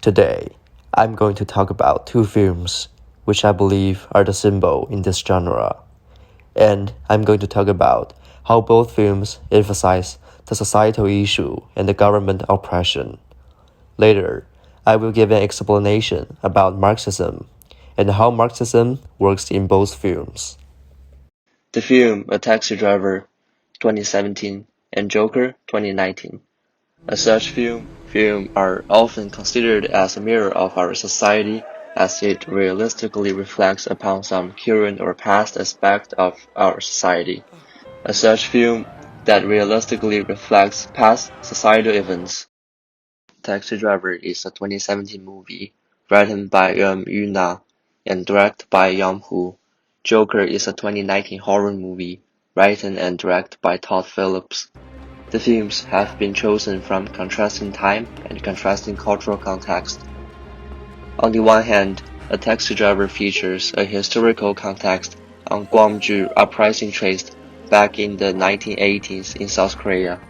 Today, I'm going to talk about two films which I believe are the symbol in this genre. And I'm going to talk about how both films emphasize the societal issue and the government oppression. Later, I will give an explanation about Marxism and how Marxism works in both films. The film A Taxi Driver 2017 and Joker 2019. As such films are often considered as a mirror of our society as it realistically reflects upon some current or past aspect of our society. As such film that realistically reflects past societal events. Taxi Driver is a 2017 movie written by Yuna and directed by Yang Hu. Joker is a 2019 horror movie written and directed by Todd Phillips. The films have been chosen from contrasting time and contrasting cultural context. On the one hand, A Taxi Driver features a historical context on Gwangju uprising traced back in the 1980s in South Korea.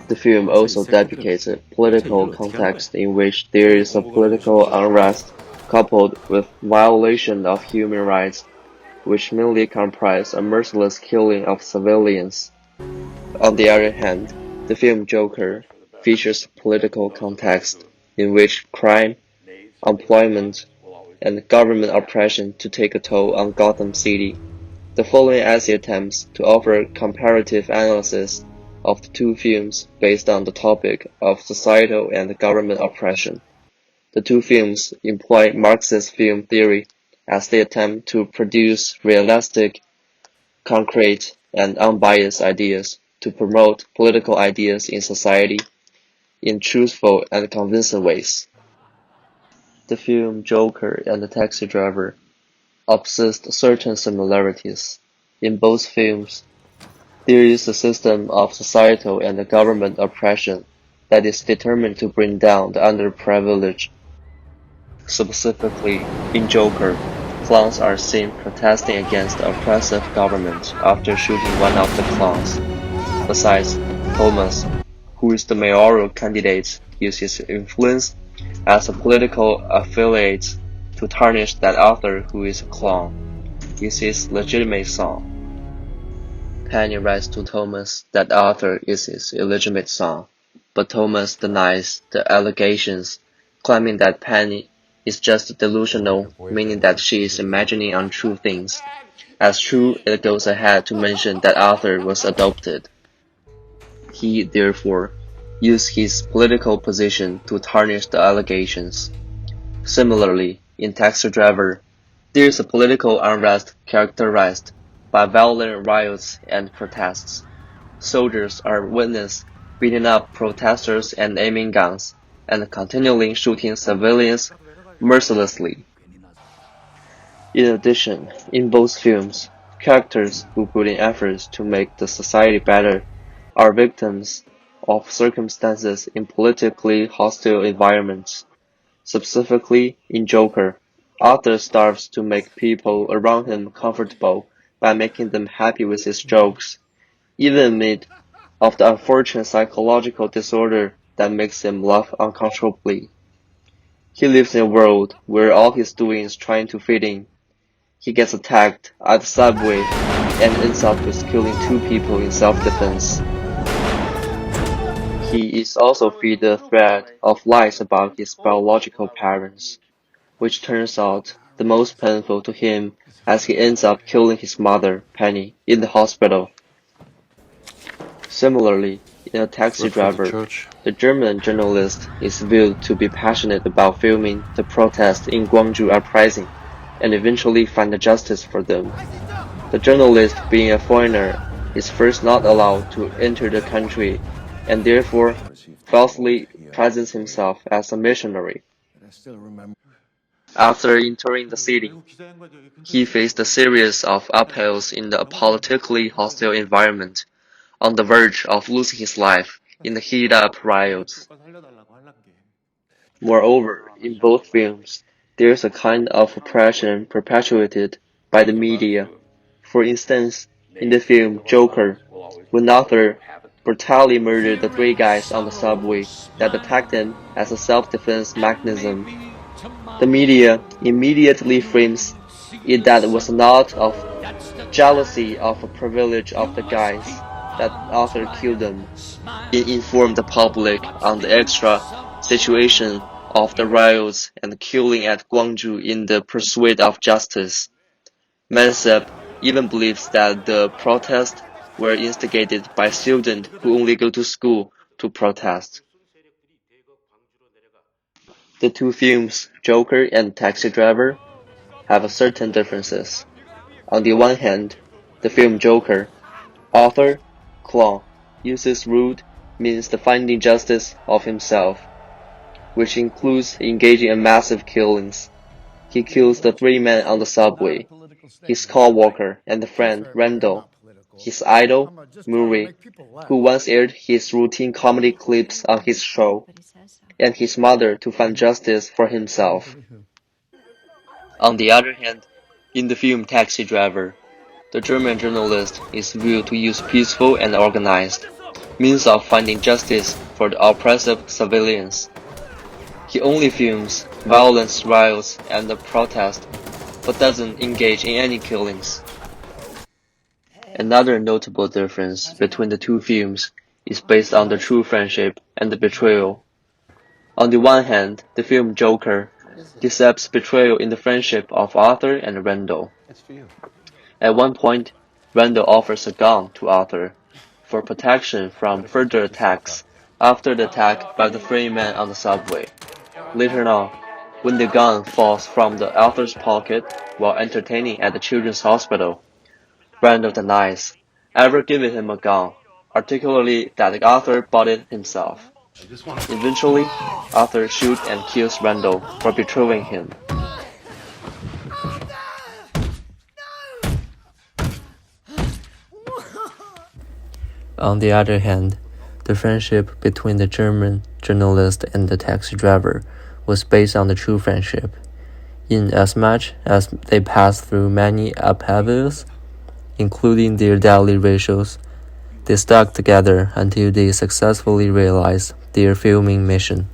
The film also depicts a political context in which there is a political unrest coupled with violation of human rights, which mainly comprise a merciless killing of civilians. On the other hand, the film Joker features a political context in which crime, employment, and government oppression to take a toll on Gotham City. The following essay attempts to offer comparative analysis of the two films based on the topic of societal and government oppression. The two films employ Marxist film theory as they attempt to produce realistic, concrete, and unbiased ideas to promote political ideas in society in truthful and convincing ways. The film Joker and The Taxi Driver obsessed certain similarities. In both films, there is a system of societal and government oppression that is determined to bring down the underprivileged. Specifically, in Joker, clowns are seen protesting against the oppressive government after shooting one of the clowns. Besides, Thomas, who is the mayoral candidate, uses his influence as a political affiliate to tarnish that author who is a clown. Is his legitimate son. Penny writes to Thomas that Arthur is his illegitimate son, but Thomas denies the allegations, claiming that Penny is just delusional, meaning that she is imagining untrue things. As true, it goes ahead to mention that Arthur was adopted. He, therefore, used his political position to tarnish the allegations. Similarly, in Taxi Driver, there is a political unrest characterized by violent riots and protests. Soldiers are witnessed beating up protesters and aiming guns, and continually shooting civilians mercilessly. In addition, in both films, characters who put in efforts to make the society better are victims of circumstances in politically hostile environments. Specifically, in Joker, Arthur starves to make people around him comfortable by making them happy with his jokes, even amid of the unfortunate psychological disorder that makes him laugh uncontrollably. He lives in a world where all he's doing is trying to fit in. He gets attacked at the subway and ends up with killing two people in self-defense. He is also fed the threat of lies about his biological parents, which turns out the most painful to him as he ends up killing his mother, Penny, in the hospital. Similarly, in A Taxi Driver, the German journalist is viewed to be passionate about filming the protests in Gwangju uprising and eventually find justice for them. The journalist, being a foreigner, is first not allowed to enter the country and therefore falsely presents himself as a missionary. After entering the city, he faced a series of upheavals in the politically hostile environment, on the verge of losing his life in the heat-up riots. Moreover, in both films, there is a kind of oppression perpetuated by the media. For instance, in the film Joker, when Arthur brutally murdered the three guys on the subway that attacked him as a self-defense mechanism. The media immediately frames it that it was not of jealousy of a privilege of the guys that Arthur killed them. It informed the public on the extra situation of the riots and killing at Gwangju in the pursuit of justice. Mansep even believes that the protests were instigated by students who only go to school to protest. The two films, Joker and Taxi Driver, have certain differences. On the one hand, the film Joker, Arthur Claw uses rude means the finding justice of himself, which includes engaging in massive killings. He kills the three men on the subway, his co-worker and friend Randall, his idol Murray, who once aired his routine comedy clips on his show, and his mother to find justice for himself. On the other hand, in the film Taxi Driver, the German journalist is viewed to use peaceful and organized means of finding justice for the oppressive civilians. He only films violence, riots, and the protest, but doesn't engage in any killings. Another notable difference between the two films is based on the true friendship and the betrayal. On the one hand, the film Joker depicts betrayal in the friendship of Arthur and Randall. At one point, Randall offers a gun to Arthur for protection from further attacks after the attack by the three men on the subway. Later on, when the gun falls from the Arthur's pocket while entertaining at the children's hospital, Randall denies ever giving him a gun, articulately that Arthur bought it himself. Eventually, Arthur shoots and kills Randall for betraying him. On the other hand, the friendship between the German journalist and the taxi driver was based on the true friendship, in as much as they passed through many upheavals, including their daily rituals. They stuck together until they successfully realized their filming mission.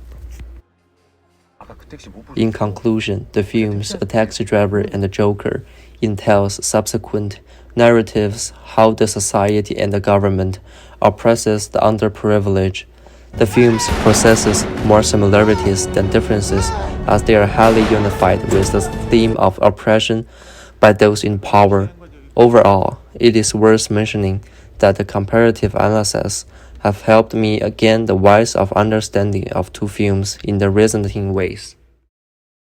In conclusion, the films A Taxi Driver and The Joker entails subsequent narratives how the society and the government oppresses the underprivileged. The films possesses more similarities than differences as they are highly unified with the theme of oppression by those in power. Overall, it is worth mentioning that the comparative analysis have helped me gain the wise of understanding of two films in the resonating ways.